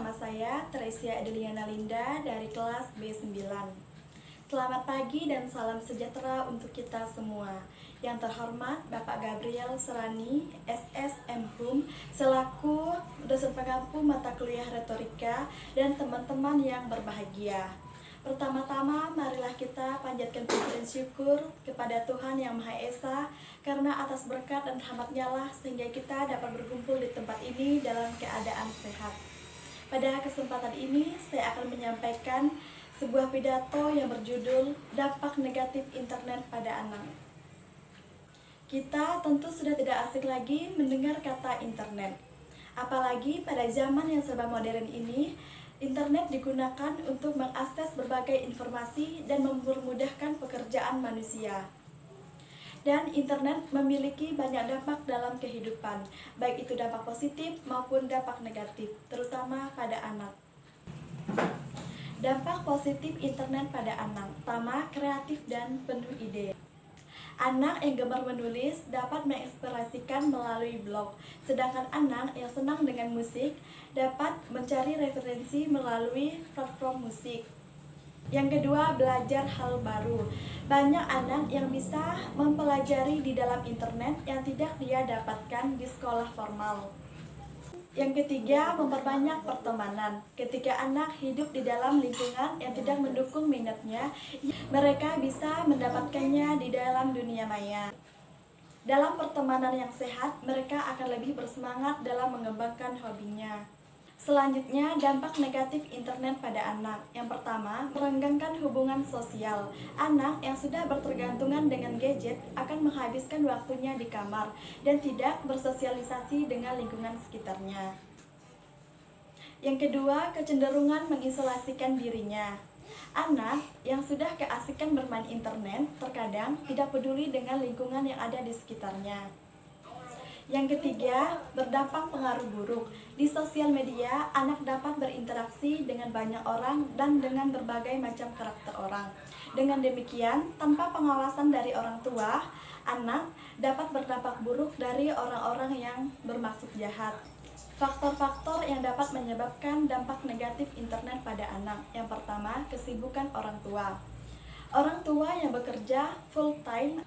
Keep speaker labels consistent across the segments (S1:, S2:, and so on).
S1: bersama saya Teresia Edeliana Linda dari kelas B9. Selamat pagi dan salam sejahtera untuk kita semua. Yang terhormat Bapak Gabriel Serani, SSM Hum, selaku dosen pengampu mata kuliah retorika dan teman-teman yang berbahagia. Pertama-tama, marilah kita panjatkan puji dan syukur kepada Tuhan Yang Maha Esa karena atas berkat dan rahmat-Nya lah sehingga kita dapat berkumpul di tempat ini dalam keadaan sehat. Pada kesempatan ini, saya akan menyampaikan sebuah pidato yang berjudul Dampak Negatif Internet pada Anak. Kita tentu sudah tidak asing lagi mendengar kata internet. Apalagi pada zaman yang serba modern ini, internet digunakan untuk mengakses berbagai informasi dan mempermudahkan pekerjaan manusia. Dan internet memiliki banyak dampak dalam kehidupan, baik itu dampak positif maupun dampak negatif, terutama pada anak. Dampak positif internet pada anak, pertama, kreatif dan penuh ide. Anak yang gemar menulis dapat mengekspresikan melalui blog, sedangkan anak yang senang dengan musik dapat mencari referensi melalui platform musik. Yang kedua, belajar hal baru. Banyak anak yang bisa mempelajari di dalam internet yang tidak dia dapatkan di sekolah formal. Yang ketiga, memperbanyak pertemanan. Ketika anak hidup di dalam lingkungan yang tidak mendukung minatnya, mereka bisa mendapatkannya di dalam dunia maya. Dalam pertemanan yang sehat, mereka akan lebih bersemangat dalam mengembangkan hobinya. Selanjutnya, dampak negatif internet pada anak. Yang pertama, merenggangkan hubungan sosial. Anak yang sudah bertergantungan dengan gadget akan menghabiskan waktunya di kamar dan tidak bersosialisasi dengan lingkungan sekitarnya. Yang kedua, kecenderungan mengisolasikan dirinya. Anak yang sudah keasikan bermain internet terkadang tidak peduli dengan lingkungan yang ada di sekitarnya. Yang ketiga, berdampak pengaruh buruk. Di sosial media, anak dapat berinteraksi dengan banyak orang dan dengan berbagai macam karakter orang. Dengan demikian, tanpa pengawasan dari orang tua, anak dapat berdampak buruk dari orang-orang yang bermaksud jahat. Faktor-faktor yang dapat menyebabkan dampak negatif internet pada anak. Yang pertama, kesibukan orang tua. Orang tua yang bekerja full time,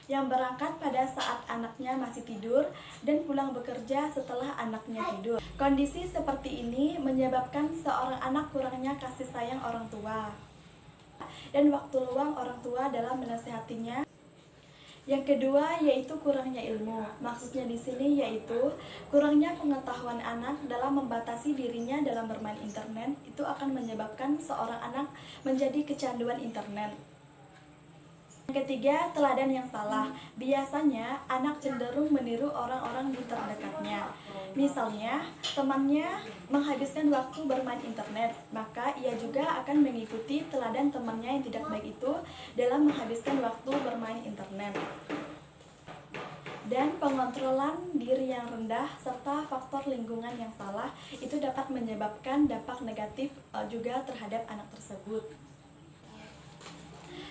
S1: yang berangkat pada saat anaknya masih tidur dan pulang bekerja setelah anaknya tidur. Kondisi seperti ini menyebabkan seorang anak kurangnya kasih sayang orang tua dan waktu luang orang tua dalam menasihatinya. Yang kedua yaitu kurangnya ilmu. Maksudnya di sini yaitu kurangnya pengetahuan anak dalam membatasi dirinya dalam bermain internet. Itu akan menyebabkan seorang anak menjadi kecanduan internet. Yang ketiga, teladan yang salah. Biasanya, anak cenderung meniru orang-orang di terdekatnya. Misalnya, temannya menghabiskan waktu bermain internet, maka ia juga akan mengikuti teladan temannya yang tidak baik itu dalam menghabiskan waktu bermain internet. Dan pengontrolan diri yang rendah serta faktor lingkungan yang salah itu dapat menyebabkan dampak negatif juga terhadap anak tersebut.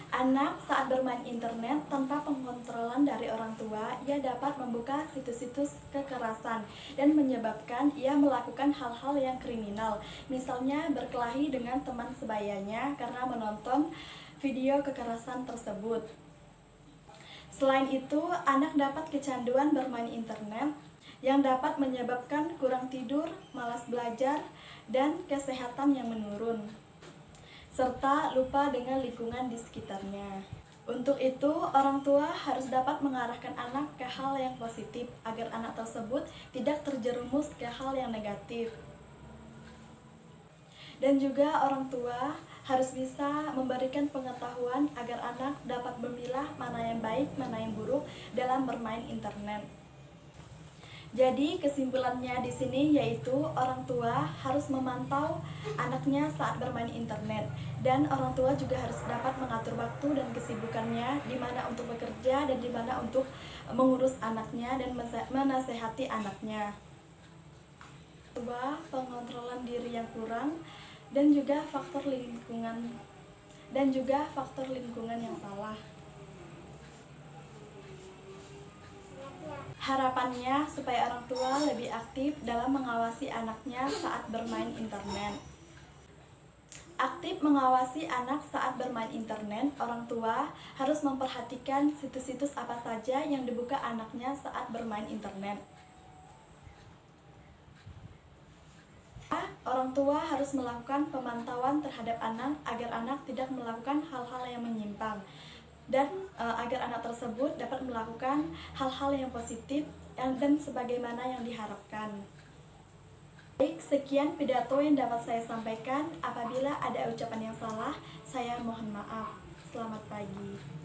S1: Anak saat bermain internet tanpa pengontrolan dari orang tua, ia dapat membuka situs-situs kekerasan dan menyebabkan ia melakukan hal-hal yang kriminal. Misalnya berkelahi dengan teman sebayanya karena menonton video kekerasan tersebut. Selain itu, anak dapat kecanduan bermain internet yang dapat menyebabkan kurang tidur, malas belajar, dan kesehatan yang menurun, serta lupa dengan lingkungan di sekitarnya. Untuk itu, orang tua harus dapat mengarahkan anak ke hal yang positif agar anak tersebut tidak terjerumus ke hal yang negatif. Dan juga orang tua harus bisa memberikan pengetahuan agar anak dapat memilah mana yang baik, mana yang buruk dalam bermain internet. Jadi kesimpulannya di sini yaitu orang tua harus memantau anaknya saat bermain internet dan orang tua juga harus dapat mengatur waktu dan kesibukannya di mana untuk bekerja dan di mana untuk mengurus anaknya dan menasehati anaknya. Kedua, pengontrolan diri yang kurang dan juga faktor lingkungan yang salah. Harapannya supaya orang tua lebih aktif dalam mengawasi anaknya saat bermain internet. Aktif mengawasi anak saat bermain internet, orang tua harus memperhatikan situs-situs apa saja yang dibuka anaknya saat bermain internet. Orang tua harus melakukan pemantauan terhadap anak agar anak tidak melakukan hal-hal yang menyimpang dan agar anak tersebut dapat melakukan hal-hal yang positif dan sebagaimana yang diharapkan. Baik, sekian pidato yang dapat saya sampaikan. Apabila ada ucapan yang salah, saya mohon maaf. Selamat pagi.